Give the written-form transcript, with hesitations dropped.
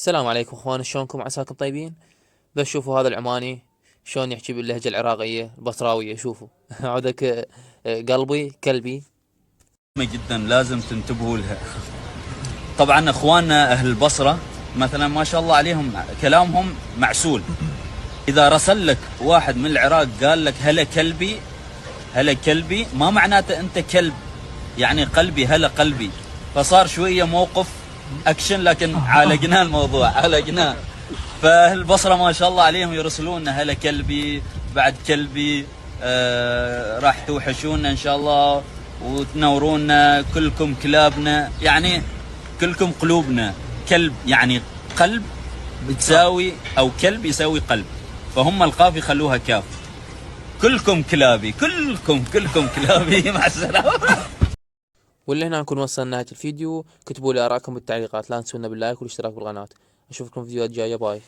السلام عليكم اخوان، شلونكم؟ عساكم طيبين. بس شوفوا هذا العماني شلون يحكي باللهجة العراقية البصراوية. شوفوا عودك قلبي كلبي. مهمة جدا لازم تنتبهوا لها. طبعا اخواننا اهل البصرة مثلا ما شاء الله عليهم كلامهم معسول. اذا رسل لك واحد من العراق قال لك هلا كلبي، هلا كلبي ما معناته انت كلب، يعني قلبي هلا قلبي. فصار شوية موقف اكشن، لكن عالجناه الموضوع عالجناه. فاهل البصرة ما شاء الله عليهم يرسلون هلا كلبي بعد كلبي. راح توحشونا ان شاء الله وتنورونا، كلكم كلابنا، يعني كلكم قلوبنا. كلب يعني قلب بتساوي، او كلب يساوي قلب، فهم القاف يخلوها كاف. كلكم كلابي، كلكم كلابي. مع السلامة. واللي هنا نكون وصلنا نهاية الفيديو. كتبوا لي آراءكم بالتعليقات، لا تنسونا باللايك والاشتراك بالقناة. اشوفكم في فيديوهات جاية. باي.